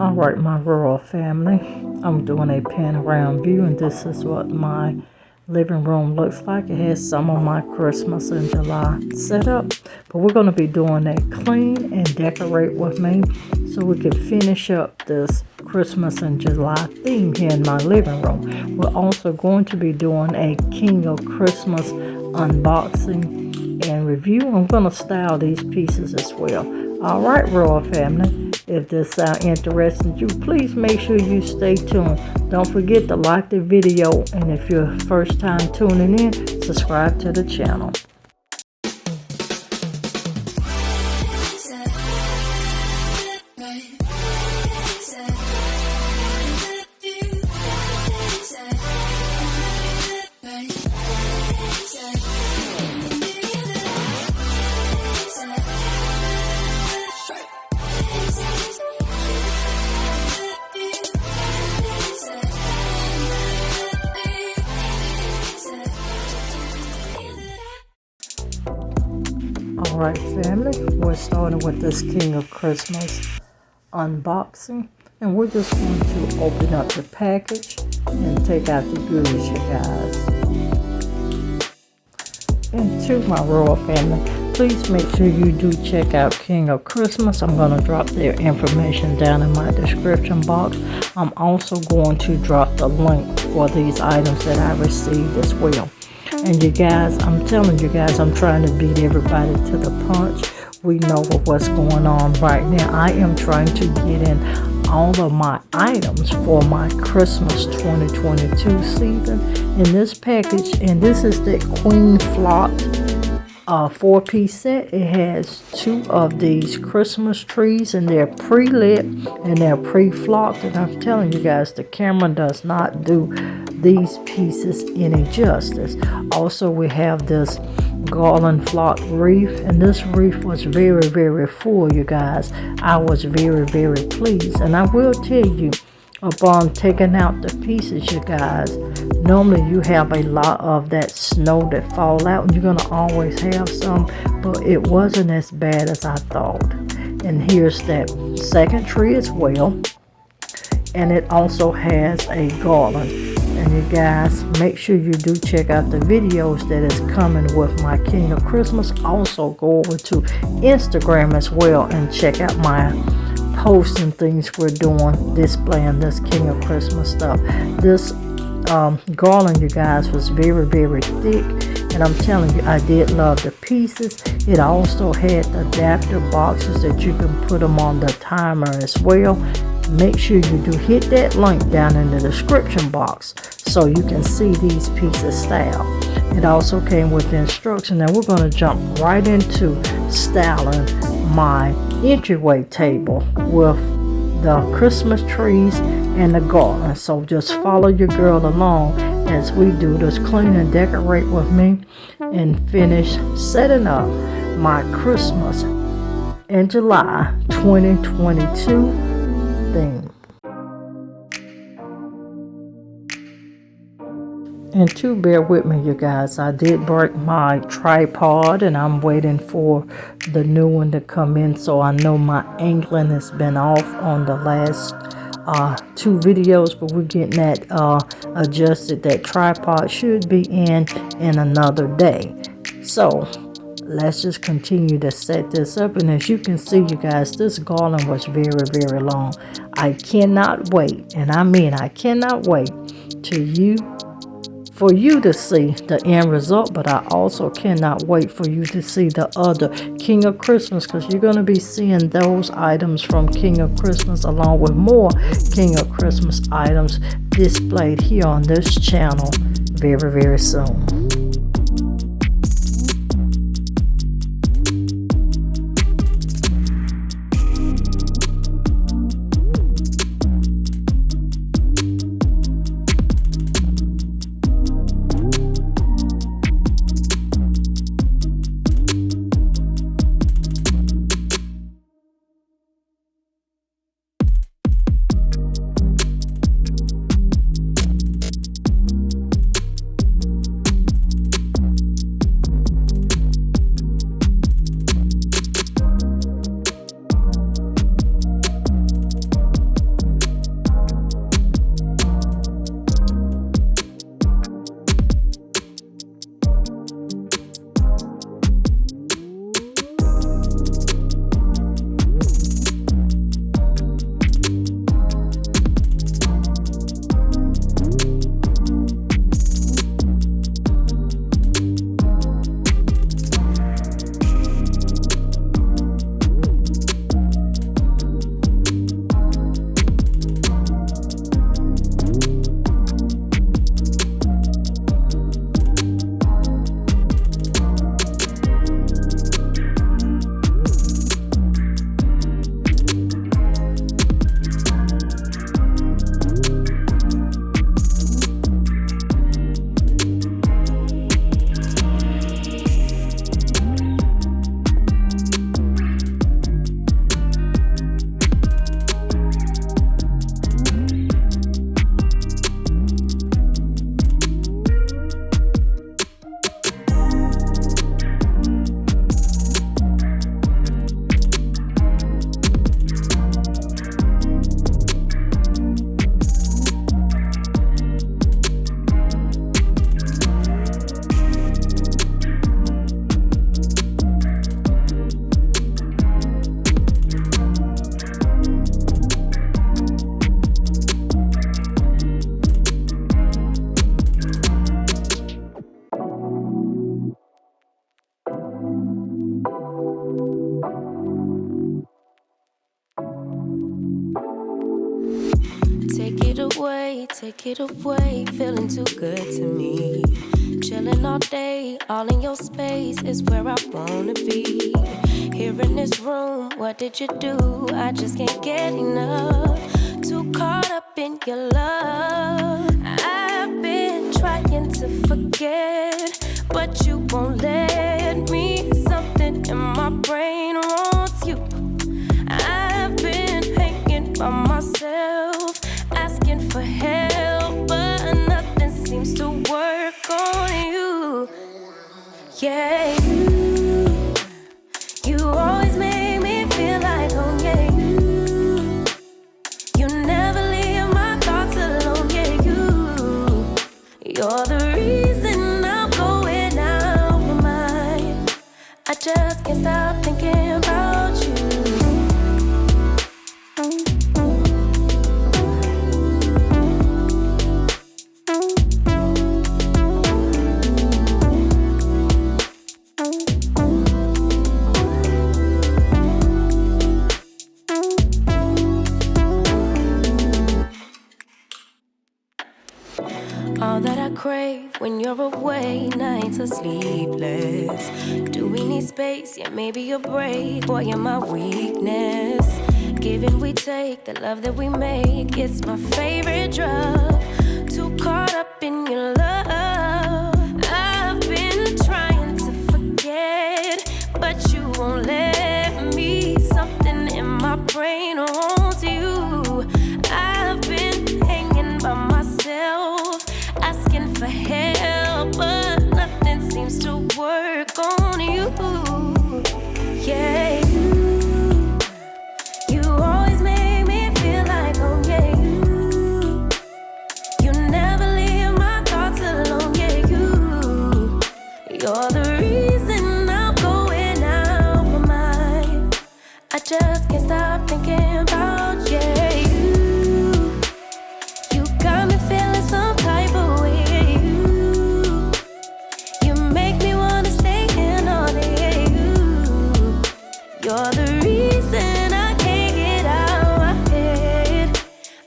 Alright, my rural family, I'm doing a pan around view, and this is what my living room looks like. It has some of my Christmas in July set up, but we're going to be doing a clean and decorate with me so we can finish up this Christmas in July theme here in my living room. We're also going to be doing a King of Christmas unboxing and review. I'm going to style these pieces as well. Alright, royal family, if this sounds interesting to you, please make sure you stay tuned. Don't forget to like the video, and if you're first time tuning in, subscribe to the channel. Alright family, we're starting with this King of Christmas unboxing, and we're just going to open up the package and take out the goodies, you guys. And to my royal family, please make sure you do check out King of Christmas. I'm going to drop their information down in my description box. I'm also going to drop the link for these items that I received as well. And you guys, I'm telling you guys, I'm trying to beat everybody to the punch. We know what's going on right now. I am trying to get in all of my items for my Christmas 2022 season in this package. And this is the Queen Flocked 4-piece set. It has 2 of these Christmas trees, and they're pre-lit and they're pre-flocked. And I'm telling you guys, the camera does not do these pieces any justice. Also, we have this garland flocked wreath, and this wreath was very full, you guys. I was very pleased, and I will tell you, upon taking out the pieces, you guys, normally you have a lot of that snow that fall out, and you're gonna always have some, but it wasn't as bad as I thought. And here's that second tree as well, and it also has a garland. And you guys, make sure you do check out the videos that is coming with my King of Christmas. Also go over to Instagram as well and check out my posts and things we're doing, displaying this King of Christmas stuff. This garland, you guys, was very thick, and I'm telling you, I did love the pieces. It also had adapter boxes that you can put them on the timer as well. Make sure you do hit that link down in the description box so you can see these pieces styled. It also came with the instructions. Now we're going to jump right into styling my entryway table with the Christmas trees and the garland. So just follow your girl along as we do this clean and decorate with me and finish setting up my Christmas in July 2022 theme. And to bear with me, you guys, I did break my tripod, and I'm waiting for the new one to come in, so I know my angling has been off on the last 2 videos, but we're getting that adjusted. That tripod should be in another day. So let's just continue to set this up. And as you can see, you guys, this garland was very long. I cannot wait, and I mean I cannot wait for you to see the end result, but I also cannot wait for you to see the other King of Christmas, because you're going to be seeing those items from King of Christmas along with more King of Christmas items displayed here on this channel very soon. take it away, feeling too good to me. Chilling all day, all in your space is where I wanna be. Here in this room, what did you do? I just can't get enough. Too caught up in your love. I've been trying to forget, but you won't let me. Something in my brain wants you. I've been hanging by myself, asking for help, but nothing seems to work on you. Yeah, you always make me feel like home. Yeah, you never leave my thoughts alone. Yeah, you're the reason I'm going out my mind. I just can't stop thinking about you. All that I crave when you're away, nights are sleepless. Do we need space? Yeah, maybe a break. Boy, you're my weakness. Give and we take, the love that we make, it's my favorite drug. Too caught up in your love. I've been trying to forget, but you won't let me. Something in my brain wants you. I've been hanging by myself, asking for help, but nothing seems to work on you. Yeah, you always make me feel like home. Yeah, you never leave my thoughts alone. Yeah, you're the reason I'm going out my mind. I just can't stop thinking about you. You got me feeling some type of way. You make me wanna stay in all day. You're the reason I can't get out my head.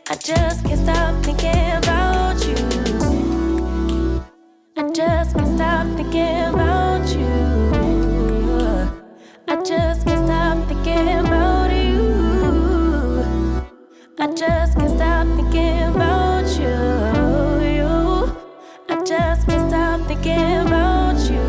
I just can't stop thinking about you. I just can't stop thinking about you. I just can't stop thinking about you. I just can't stop thinking about you. I just can't stop thinking about you.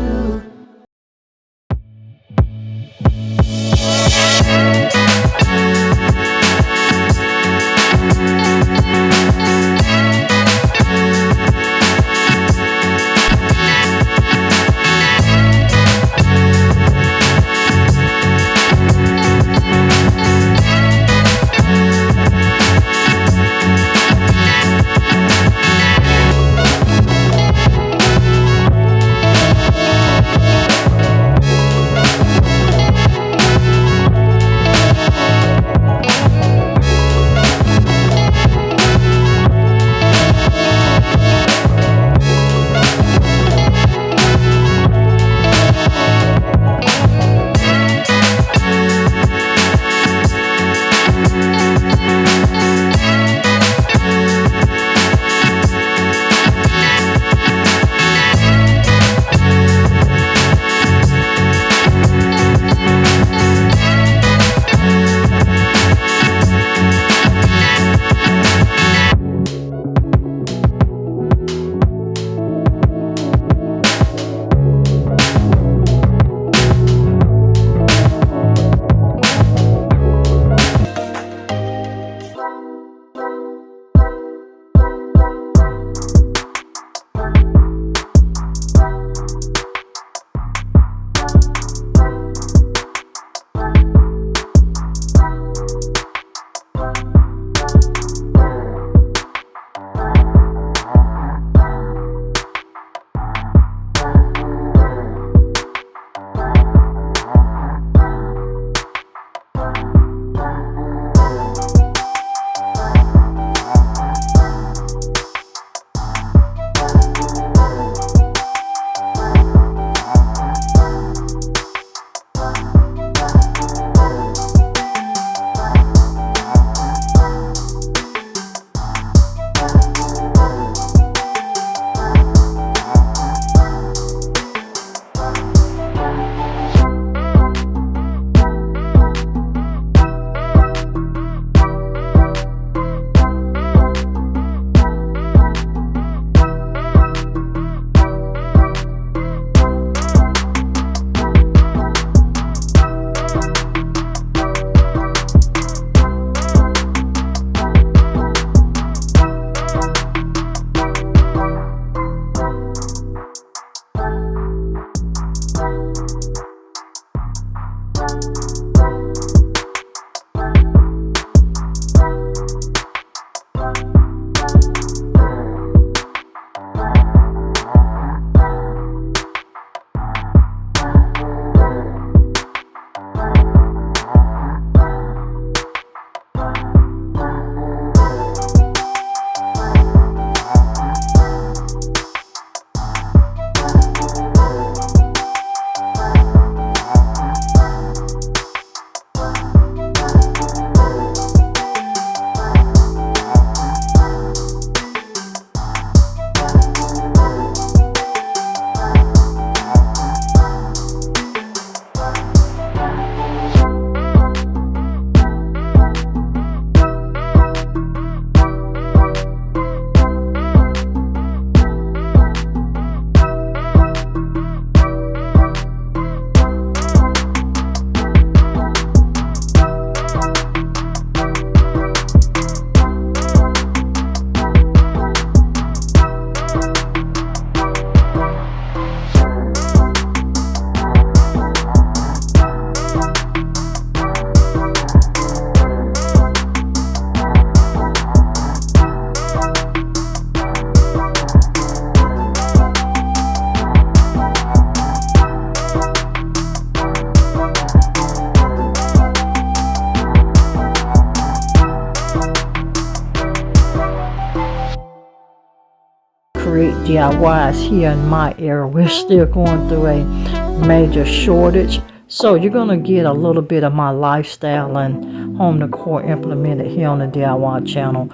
create DIYs here in my area. We're still going through a major shortage. So you're going to get a little bit of my lifestyle and home decor implemented here on the DIY channel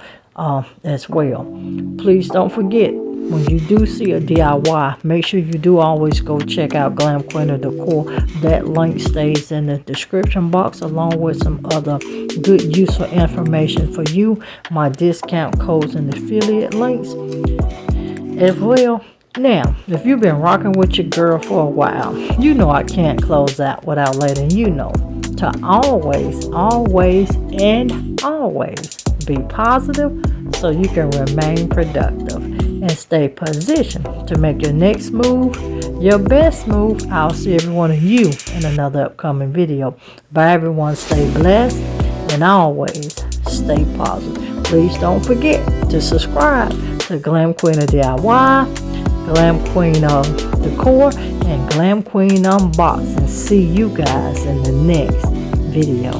as well. Please don't forget, when you do see a DIY, make sure you do always go check out Glam Queen of Decor. That link stays in the description box along with some other good useful information for you, my discount codes and affiliate links as well. Now, if you've been rocking with your girl for a while, you know I can't close out without letting you know to always, and always be positive so you can remain productive and stay positioned to make your next move your best move. I'll see every one of you in another upcoming video. Bye everyone, stay blessed and always stay positive. Please don't forget to subscribe to Glam Queen of DIY, Glam Queen of Decor, and Glam Queen Unbox, and see you guys in the next video.